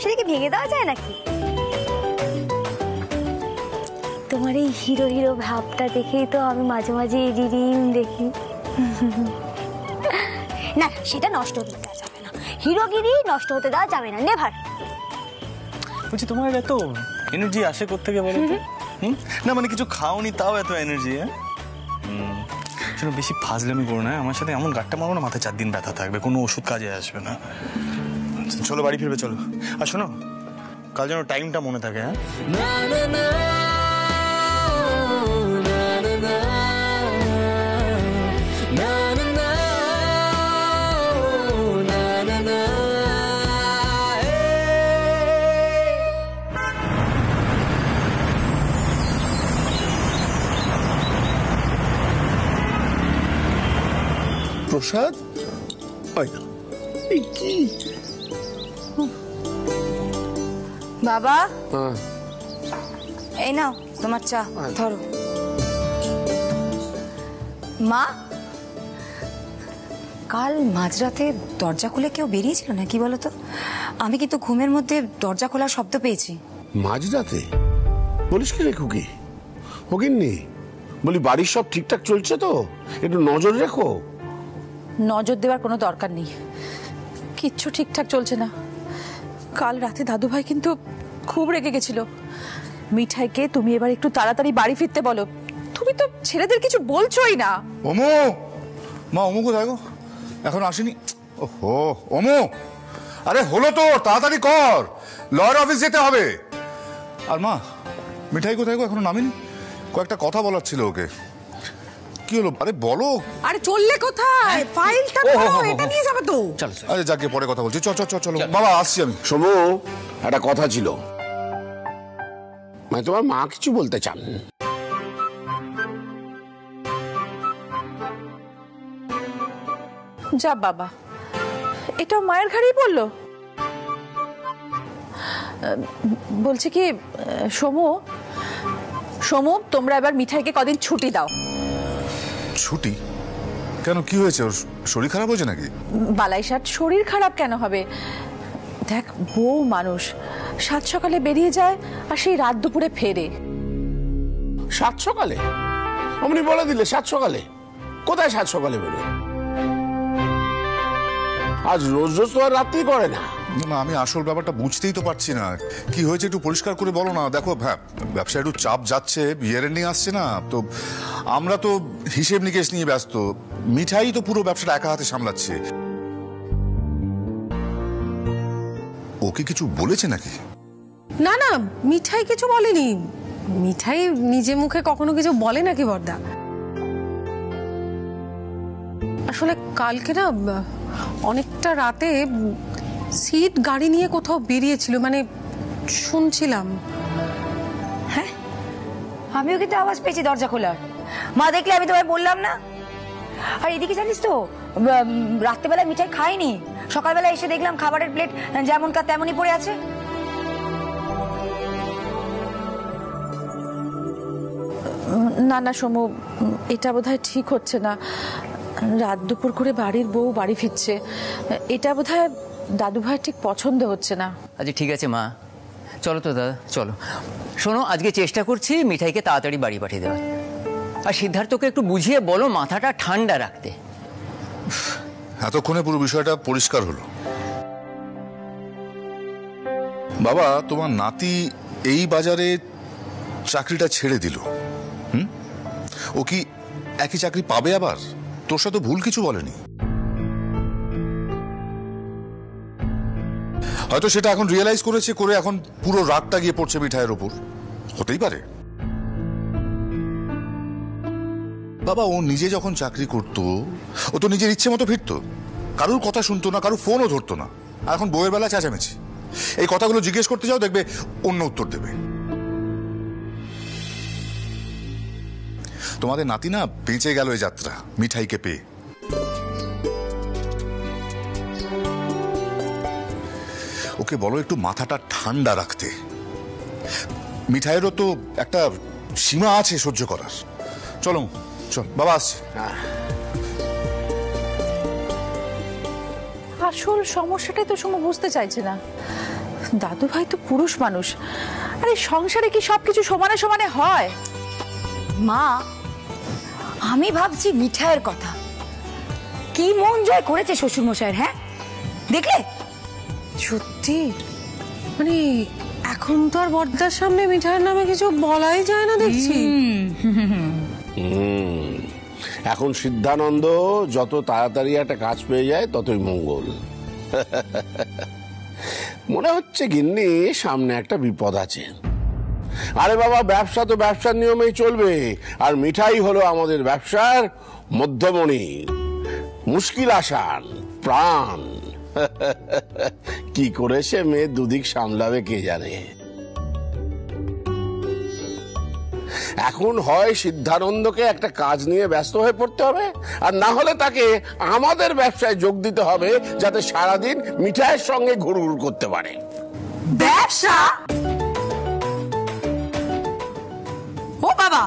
সেটাকে ভেঙে দেওয়া যায় নাকি? তোমার এই হিরো হিরো ভাবটা দেখেই তো আমি মাঝে মাঝে রিডিং দেখি। না সেটা নষ্ট হতে দেওয়া যাবে না, হিরোগিরি নষ্ট হতে দেওয়া যাবে না, নেভার। বলছি তোমার এত এনার্জি আসে কোত্থেকে বলো তো? না মানে কিছু খাওনি তাও এত এনার্জি? হ্যাঁ শোনো, বেশি ফাজলামি করো না, আমার সাথে এমন গাট্টা মারো না, মাথায় 4 দিন ব্যথা থাকবে, কোনো ওষুধ কাজে আসবে না। চলো বাড়ি ফিরবে, চলো। আর শোনো, কাল যেন টাইমটা মনে থাকে। হ্যাঁ না না না প্রসাদ, বাবা এই নাও তোমার চা, ধরো। মা, কাল মাঝরাতে দরজা খুলে কেউ বেরিয়েছিল না কি বলো তো? আমি কিন্তু ঘুমের মধ্যে দরজা খোলার শব্দ পেয়েছি। মাঝরাতে বলিস কি রে খুকি? হোগিননি, বলি বাড়ির সব ঠিকঠাক চলছে তো? একটু নজর রেখো। নজর দেওয়ার কোনো দরকার নেই, কিচ্ছু ঠিকঠাক চলছে না। কাল রাতে দাদুভাই কিন্তু খুব রেগে গেছিল। মিঠাইকে তুমি এবার একটু তাড়াতাড়ি বাড়ি ফিরতে বলো। তুমি তো ছেলেদের কিছু বলছোই না। ওমো, মা ওমো কোথায় গো? এখন আসেনি? ওহো ওমো, আরে হলো তো, তাড়াতাড়ি কর, লয়ার অফিস যেতে হবে। আর মা, মিঠাই কোথায় গো? এখনো নামেনি? কয়েকটা কথা বলার ছিল ওকে। কি হলো? আরে বলো। আরে চললে কোথায়? ফাইলটা ধরো, এটা নিয়ে যাবে তো। আরে যাকে পরে কথা বলছি, চলো বাবা, আসছি আমি। শোনো, একটা কথা ছিল, মানে তোমার মা কিছু বলতে চান। যা বাবা, এটা মায়ের ঘাড়েই পড়লো। বলছে কি সমু, তোমরা এবার মিঠাইকে কদিন ছুটি দাও। ছুটি? কেন, কি হয়েছে? ওর শরীর খারাপ হয়েছে নাকি? বালাইশাট শরীর খারাপ কেন হবে? দেখ, বউ মানুষ, সাত সকালে বেরিয়ে যায় আর সেই রাত দুপুরে ফেরে। 7 সকালে? অমনি বলে দিলে 7 সকালে? কোথায় 7 সকালে বেরো? আজ রোজ রোজ তো আর রাত্রি করে না। না, আমি আসল ব্যাপারটা বুঝতেই তো পারছি না। কি হয়েছে একটু পরিষ্কার করে বলো না। দেখো ব্যবসায় একটু চাপ যাচ্ছে, ইয়ার এন্ডিং আসছে না তো, আমরা তো হিসেব নিকেশ নিয়ে ব্যস্ত। মিঠাই তো পুরো ব্যবসাটা একা হাতে সামলাচ্ছে। ওকে কিছু বলেছে নাকি? না না, মিঠাই কিছু বলেনি। মিঠাই নিজে মুখে কখনো কিছু বলে নাকি বর্দা? আসলে কালকে না অনেকটা রাতে সিট গাড়ি নিয়ে কোথাও বেরিয়েছিল, মানে শুনছিলাম। হ্যাঁ, আমিও কিন্তু আওয়াজ পেয়েছি দরজা খোলার। মা দেখলে, আমি তোমায় বললাম না? আর এদিকে জানিস তো, রাত্রেবেলা মিঠাই খাইনি, সকালবেলা এসে দেখলাম খাবারের প্লেট যেমনকার তেমনই পড়ে আছে। না না সমু, এটা বোধহয় ঠিক হচ্ছে না। রাত দুপুর করে বাড়ির বউ বাড়ি ফিরছে, এটা বোধহয় দাদু ভাই ঠিক পছন্দ হচ্ছে না। আচ্ছা ঠিক আছে মা, চলো তো দাদা, চলো। শোনো, আজকে চেষ্টা করছি মিঠাইকে তাড়াতাড়ি বাড়ি পাঠিয়ে দেওয়ার। আর সিদ্ধার্থকে একটু বুঝিয়ে বলো মাথাটা ঠান্ডা রাখতে। এতক্ষণে পুরো বিষয়টা পরিষ্কার হলো। বাবা, তোমার নাতি এই বাজারে চাকরিটা ছেড়ে দিল, ও কি একই চাকরি পাবে আবার? তোর সাথে ভুল কিছু বলেনি? হয়তো সেটা এখন রিয়েলাইজ করেছে, করে এখন পুরো রাগটা গিয়ে পড়ছে মিঠাইয়ের ওপর। হতেই পারে বাবা, ও নিজে যখন চাকরি করতো ও তো নিজের ইচ্ছে মতো ফিরতো, কারুর কথা শুনতো না, কারুর ফোনও ধরতো না। আর এখন বউয়ের বেলা চেঁচামেচি। এই কথাগুলো জিজ্ঞেস করতে যাও, দেখবে অন্য উত্তর দেবে। তোমাদের নাতি না বেঁচে গেল এই যাত্রা মিঠাইকে পেয়ে। ওকে বলো একটু মাথাটা ঠান্ডা রাখতে। মিঠাইয়েরও তো একটা সীমা আছে সহ্য করার। চলো চল বাবা, আসছে। আসল সমস্যাটাই তো সমু বুঝতে চাইছে না। দাদু ভাই তো পুরুষ মানুষ, আরে সংসারে কি সবকিছু সমানে সমানে হয়? মা, আমি ভাবছি মিঠাইয়ের কথা। কি মন জয় করেছে শ্বশুর মশাইয়ের, হ্যাঁ দেখলে? সত্যি মানে এখন তো আর বড়দার সামনে মিঠাইয়ের নামে কিছু বলাই যায় না দেখছি। এখন সিদ্ধানন্দ যত তাড়াতাড়ি একটা কাজ পেয়ে যায় ততই মঙ্গল। মনে হচ্ছে গিন্নি সামনে একটা বিপদ আছে। আরে বাবা, ব্যবসা তো ব্যবসার নিয়মেই চলবে, আর মিঠাই হলো আমাদের ব্যবসার মধ্যমণি, মুশকিল আসান, প্রাণ। কি করে সে মেয়ে দুদিক সামলাবে কে জানে। এখন হয় সিদ্ধানন্দকে একটা কাজ নিয়ে ব্যস্ত হয়ে পড়তে হবে, আর না হলে তাকে আমাদের ব্যবসায় যোগ দিতে হবে, যাতে সারাদিন মিঠাইয়ের সঙ্গে ঘুরঘুর করতে পারে। ব্যবসা? ও বাবা,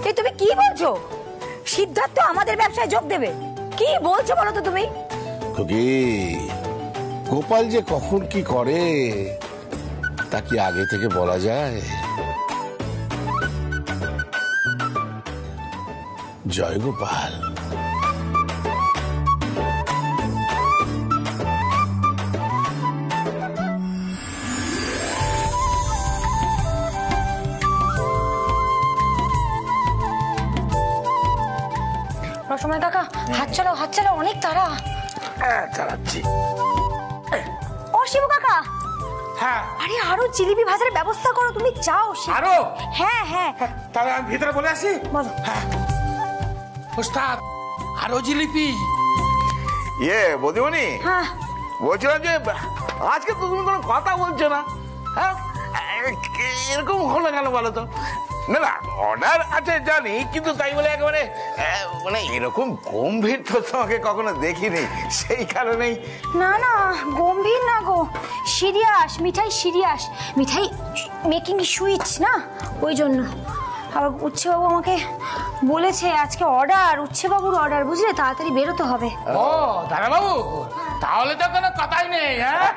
এ তুমি কি বলছো? সিদ্ধার্থ আমাদের ব্যবসায় যোগ দেবে? কি বলছো বলো তো তুমি? খুকি, গোপাল যে কখন কি করে তা কি আগে থেকে বলা যায়? জয় গোপাল। রসময় কাকা, হাত চালাও, অনেক তাড়া। চালাচ্ছি। ও শিবু কাকা, হ্যাঁ, আরে আরো জিলিপি ভাজার ব্যবস্থা করো, তুমি যাও। আরো? হ্যাঁ হ্যাঁ। তাহলে আমি ভিতরে বলে আসি। বলো। হ্যাঁ ওস্তাদ, আরো জিলিপি। বদিমণি, হ্যাঁ বলছিলাম যে আজকে তো তুমি কোনো কথা বলছো না, হ্যাঁ? এরকম হলো কেন বলো তো? না না, অর্ডার আছে জানি, কিন্তু তাই বলে একেবারে মানে এরকম গম্ভীর তো তোমাকে কখনো দেখিনি, সেই কারণেই। না না, গম্ভীর না গো, সিরিয়াস। মিঠাই সিরিয়াস, মিঠাই মেকিং সুইচ না, ওই জন্য। আর উচ্ছেবাবু আমাকে বলেছে আজকে অর্ডার, উচ্ছেবাবুর অর্ডার, বুঝলে, তাড়াতাড়ি বেরোতে হবে। ও দাদা বাবু, তাহলে তো কোনো কথাই নেই। হ্যাঁ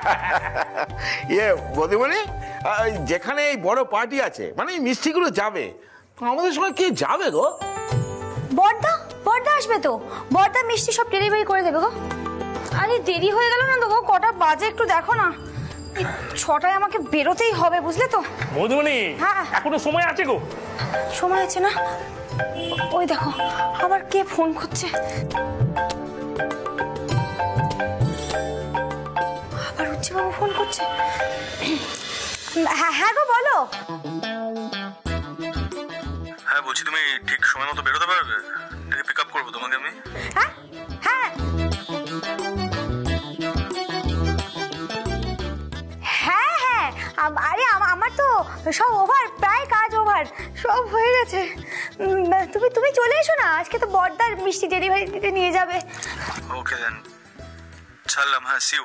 বদিমণি, যেখানে এই বড় পার্টি আছে, মানে এই মিষ্টিগুলো যাবে, আমাদের সঙ্গে কে যাবে গো? বড়দা আসবে তো, বড়দা মিষ্টি সব ডেলিভারি করে দেবে গো। আরে দেরি হয়ে গেল না তো গো, কটা বাজে একটু দেখো না। 6টায় আমাকে বেরোতেই হবে, বুঝলে তো। বদিমণি, হ্যাঁ এখনো সময় আছে গো। সময় আছে না? ওই দেখো আবার কে ফোন করছে। আবার উচ্ছেবাবু ফোন করছে। হ্যাঁ গো, বলো। হ্যাঁ বলছি, তুমি ঠিক সময় মতো বেরোতে পারবে? পিক আপ করবো তোমাকে আমি। হ্যাঁ হ্যাঁ হ্যাঁ হ্যাঁ, আরে আমার তো সব ওভার, প্রায় কাজ ওভার, সব হয়ে গেছে। তুমি চলে এসো না, আজকে তো বড়দার মিষ্টি ডেলিভারি দিতে নিয়ে যাবে। ওকে দেন, ছাড়লাম। হ্যাঁ, সি ইউ।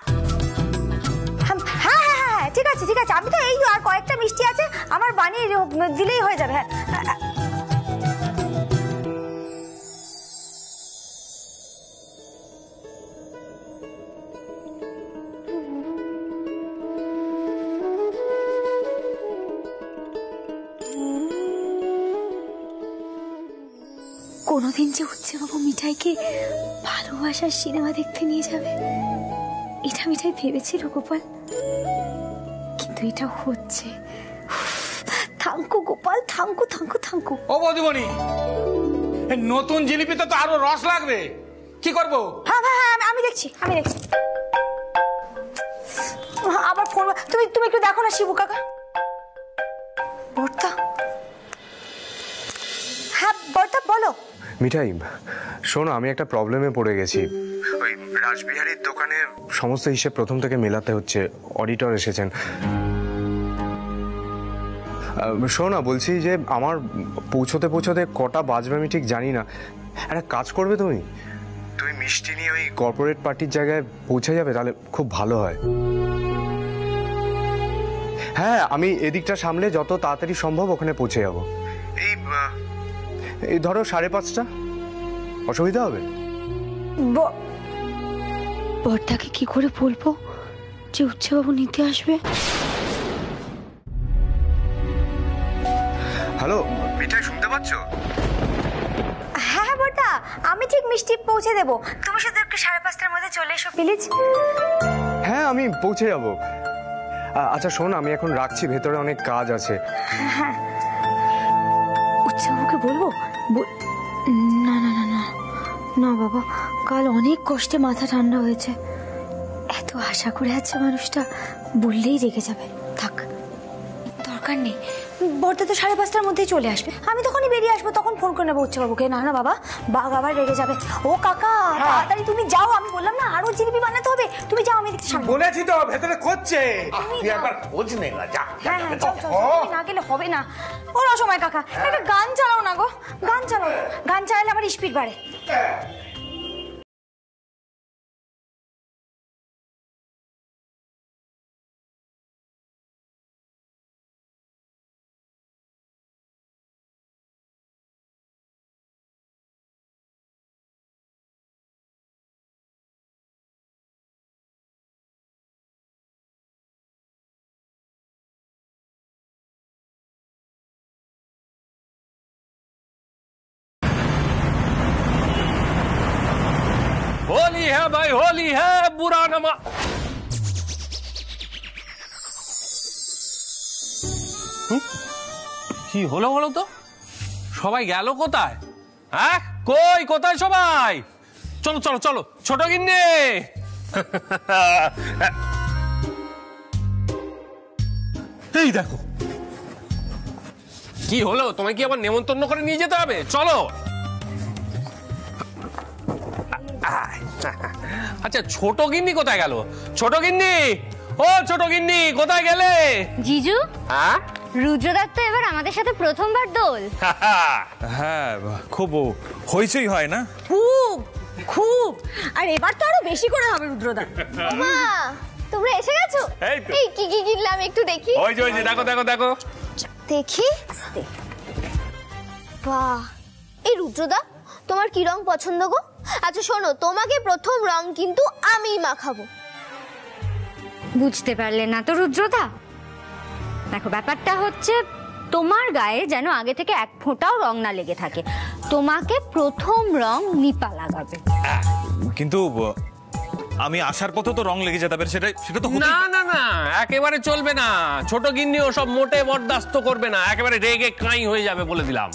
হ্যাঁ হ্যাঁ হ্যাঁ, ঠিক আছে ঠিক আছে, আমি তো এই আর কয়েকটা মিষ্টি আছে, আমার বানিয়ে দিলেই হয়ে যাবে। হ্যাঁ কোনোদিন যে উচ্ছেবাবু মিঠাইকে ভালোবাসার সিনেমা দেখতে নিয়ে যাবে, এটা মিঠাই ভেবেছিল গোপাল, কিন্তু এটা হচ্ছে। Thank you Gopal, thank you thank you thank you. ও বদিমণি, নতুন জিলিপিতে তো আরো রস লাগবে, কি করবো? হ্যাঁ হ্যাঁ হ্যাঁ, আমি দেখছি। আবার ফোন, তুমি একটু দেখো না শিবু কাকা। বর্তা, হ্যাঁ বর্তা বলো। মিঠাই শোনো, আমি একটা প্রবলেমে পড়ে গেছি। ওই রাসবিহারীর দোকানে সমস্ত হিসেব প্রথম থেকে মেলাতে হচ্ছে, অডিটর এসেছেন। শোনো না, বলছি যে আমার পৌঁছতে কটা বাজবে আমি ঠিক জানি না। একটা কাজ করবে তুমি মিষ্টি নিয়ে ওই কর্পোরেট পার্টির জায়গায় পৌঁছে যাবে, তাহলে খুব ভালো হয়। হ্যাঁ, আমি এদিকটা সামলে যত তাড়াতাড়ি সম্ভব ওখানে পৌঁছে যাব। এই ধরো 5:30। অসুবিধা হবে? বর্দাকে কি করে বলবো যে উচ্চবাবু নিতে আসবে। হ্যালো মিঠাই, শুনতে পাচ্ছ? হ্যাঁ বটা, আমি ঠিক মিষ্টি পৌঁছে দেবো, তুমি শুধু একটু 5:30টার মধ্যে চলে এসো প্লিজ। হ্যাঁ আমি পৌঁছে যাব। আচ্ছা শোন, আমি এখন রাখছি, ভেতরে অনেক কাজ আছে। হ্যাঁ উচ্চবাবুকে বলবো? না না না না না বাবা, কাল অনেক কষ্টে মাথা ঠান্ডা হয়েছে, এত আশা করে আছে মানুষটা, বললেই রেগে যাবে। থাক, দরকার নেই, বড়টা তো 5:30টার মধ্যেই চলে আসবে, আমি তখনই বেরিয়ে আসবো, তখন ফোন করে নেবো উচ্চবাবুকে। না না বাবা, বাঘ আবার রেগে যাবে। ও কাকা তাড়াতাড়ি তুমি যাও, আমি বললাম না আরো জিলিপি বানাতে হবে, তুমি যাও, আমি দেখতে সামনে বলেছি তো ভেতরে খুঁজছে। তুই একবার খোঁজ নে না, যা। হ্যাঁ হ্যাঁ চল চল, তুমি না গেলে হবে না। ওর অসময় কাকা, একটা গান চালাও না গো, গান চালাও, গান চালালে আমার স্পিড বাড়ে। होली है भाई, होली है, बुरा नमा। কি হলো বলো তো? সবাই গেল কোথায়? হ্যাঁ কই, কোথায় সবাই? চলো চলো চলো, ছোট গিন্নি। এই দেখো কি হলো, তোমায় কি আবার নেমন্তন্ন করে নিয়ে যেতে হবে? চলো। আচ্ছা ছোট গিন্নি কোথায় গেল? ছোট গিন্নি, ও ছোট গিন্নি কোথায় গেলে? জিজু, হ্যাঁ রুদ্রদার তো এবার আমাদের সাথে প্রথমবার দোল। হ্যাঁ, খুব হইচই হয় না? খুব খুব, আর এবার তো আরো বেশি করে হবে রুদ্রদা। মা, তোমরা এসে গেছো? এই তো। এই কি কি কিনলাম একটু দেখি। ওই যে দেখো দেখো দেখো দেখি। বাহ, এই রুদ্রদা তোমার কি রং পছন্দ গো? আচ্ছা শোনো, তোমাকে প্রথম রং কিন্তু আমিই মাখাবো। বুঝতে পারলে না তো রুদ্রদা? দেখো ব্যাপারটা হচ্ছে, তোমার গায়ে যেন আগে থেকে এক ফোঁটাও রং না লেগে থাকে, তোমাকে প্রথম রং নিপা লাগাবে। কিন্তু আমি আসার পথে তো রং লেগে যেতে পারে, সেটা তো না না না, একেবারে চলবে না। ছোট গিন্নি ও সব মোটে বরদাস্ত করবে না, একেবারে রেগে কাঁই হয়ে যাবে বলে দিলাম।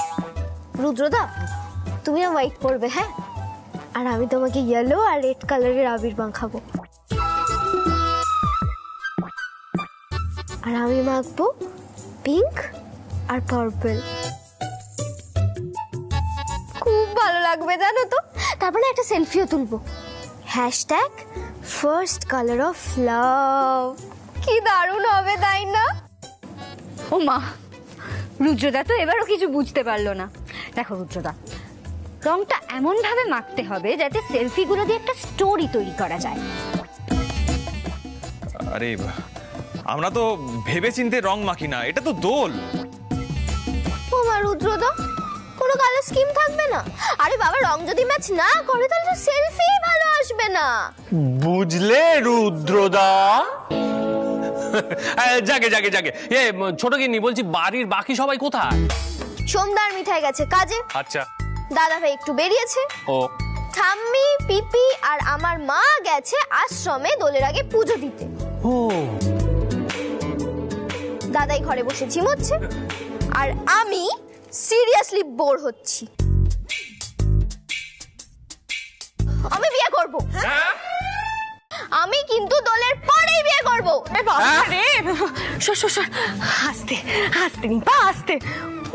রুদ্রদা তুমি না হোয়াইট পরবে, হ্যাঁ, আর আমি তোমাকে ইয়েলো আর রেড কালারের আবির মাখাবো, আর আমি মাখবো পিঙ্ক আর পার্পল। খুব ভালো লাগবে জানো তো। তারপরে একটা সেলফিও তুলবো, #firstcoloroflove। কি দারুণ হবে তাই না? ও মা, রুদ্রদা তো এবারও কিছু বুঝতে পারলো না। দেখো রুদ্রদা, রংটা এমন ভাবে মাখতে হবে যাতে সেলফিগুলো দিয়ে একটা স্টোরি তৈরি করা যায়। আরে আমরা তো ভেবে চিন্তে রং মাখি না, এটা তো দোল। ও মা রুদ্রদা, কোনো কালার স্কিম থাকবে না? আরে বাবা, রং যদি ম্যাচ না করে তাহলে তো সেলফি ভালো আসবে না। বুঝলে রুদ্রদা? জাগে জাগে জাগে। এ ছোট গিন্নি, বলছি বাড়ির বাকি সবাই কোথায়? সোমদার মিঠাই গেছে কাজে, আচ্ছা দাদা ভাই একটু বেরিয়েছে, ও ঠাম্মি পিপি আর আমার মা গেছে আশ্রমে দোলের আগে পুজো দিতে। ও দাদাই ঘরে বসে ঝিমোচ্ছে, আর আমি সিরিয়াসলি বোর হচ্ছি। আমি বিয়ে করব, আমি কিন্তু দোলের পরেই বিয়ে করব। আরে আস্তে আস্তে নিপা, আস্তে।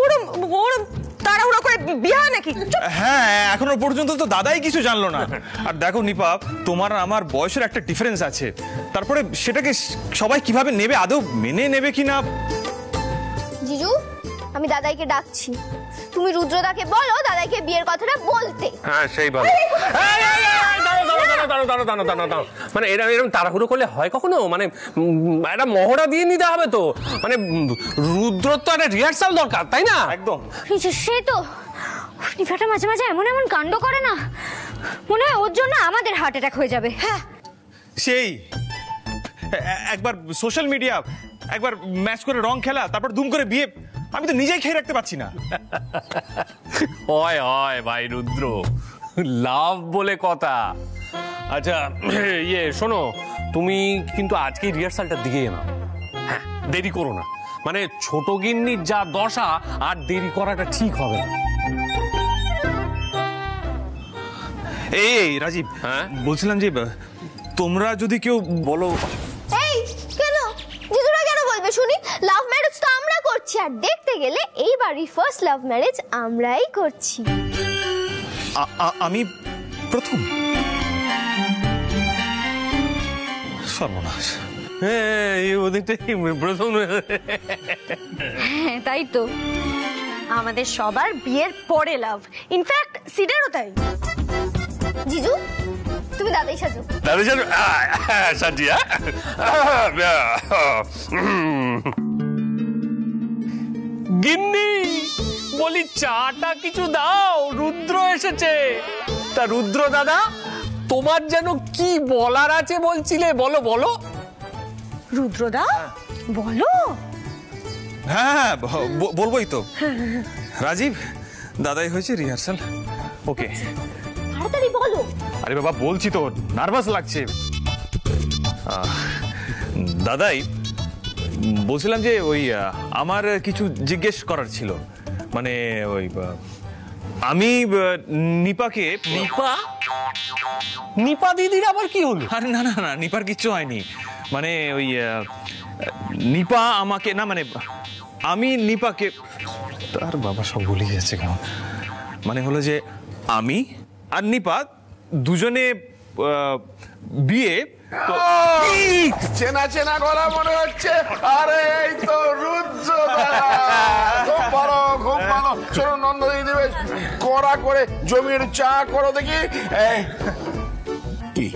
ওরম ওরম তাড়াহুড়ো করে বিয়ে হয় নাকি? হ্যাঁ, এখনো পর্যন্ত তো দাদাই কিছু জানলো না। আর দেখো নিপা, তোমার আমার বয়সের একটা ডিফারেন্স আছে, তারপরে সেটাকে সবাই কিভাবে নেবে, আদৌ মেনে নেবে কিনা। জিজু, আমি দাদাইকে ডাকছি, তুমি রুদ্রদাকে বলো দাদাইকে বিয়ের কথাটা বলতে। হ্যাঁ সেই ভালো। মানে এরকম তাড়াহুড়ো করলে হয় কখনো? মানে একটা মহড়া দিয়ে নিতে হবে তো, মানে রুদ্র তো একটা রিহার্সাল দরকার, তাই না? একদম। সে তো নিফাটা মাঝে মাঝে এমন এমন কাণ্ড করে না, মনে হয় ওর জন্য আমাদের হার্ট অ্যাটাক হয়ে যাবে। হ্যাঁ সেই একবার সোশ্যাল মিডিয়া, একবার ম্যাচ করে রং খেলা, তারপর দুম করে বিয়ে। আমি তো নিজেই খেয়ে রাখতে পারছি না। হয় হয় ভাই রুদ্র, লাভ বলে কথা। আচ্ছা ইয়ে শোনো, তুমি কিন্তু আজকে রিহার্সালটা দিয়ে নাও, হ্যাঁ দেরি করো না। মানে ছোট গিন্নির যা দশা, আর দেরি করাটা ঠিক হবে না। এই রাজীব, হ্যাঁ বলছিলাম যে তোমরা যদি কেউ বলো। এই কেন জিজুরা কেন বলবে শুনি? লাভ ম্যারেজ তো আমরা করছি, আর দেখতে গেলে এই বাড়ির ফার্স্ট লাভ ম্যারেজ আমরাই করছি। আমি প্রথম? সর্বনাশ। হ্যাঁ ওদিকটাই প্রথম। হ্যাঁ তাই তো, আমাদের সবার বিয়ের পরে লাভ, ইনফ্যাক্ট সিডেরও তাই। জিজু তুমি দাদাই সাজো। দাদা সাজো, সাজি। গিন্নি বলি চাটা কিছু দাও, রুদ্র এসেছে। তা রুদ্র দাদা, তোমার যেন কি বলার আছে বলছিলে, বলো বলো। রুদ্রদা বলো। হ্যাঁ বলবোই তো। রাজীব, দাদাই হয়েছে রিহার্সাল, ওকে তাড়াতাড়ি বলো। আরে বাবা বলছি তো, নার্ভাস লাগছে। দাদাই বলছিলাম যে ওই আমার কিছু জিজ্ঞেস করার ছিল। মানে ওই আমি নিপাকে। নিপা? নিপা দিদির আবার কি হলো? আরে না না না, নিপার কিচ্ছু হয়নি। মানে ওই নিপা আমাকে না, মানে আমি নিপাকে। তার বাবা সব ভুলে যাচ্ছে কেমন। মানে হলো যে আমি আর নিপা দুজনে বিয়ে। চেনা চেনা গলা মনে হচ্ছে। আরে এই তো রুদ্র দাদা, খুব ভালো খুব ভালো। চলো নন্দনী দেবে কড়া করে জমির চা করো দেখি। কি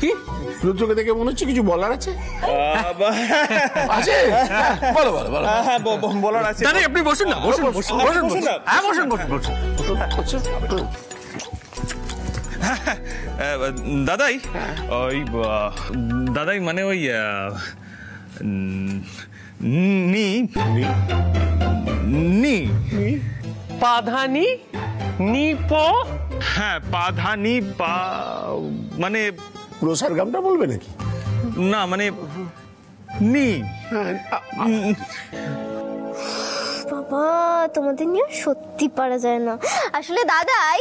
কি রুদ্রকে দেখে মনে হচ্ছে কিছু বলার আছে? আছে, বলো বলো বলো। হ্যাঁ বলার আছে। আপনি বসুন না, বসুন বসুন বসুন। হ্যাঁ বসুন বসুন বসুন। দাদাই ওই দাদাই মানে ওই নি নি পাধানি নিপ। হ্যাঁ পাধানি পা, মানে প্রসার গামটা বলবে নাকি? না মানে নি। বাবা তোমাদের নিয়ে সত্যি পারা যায় না। আসলে দাদাই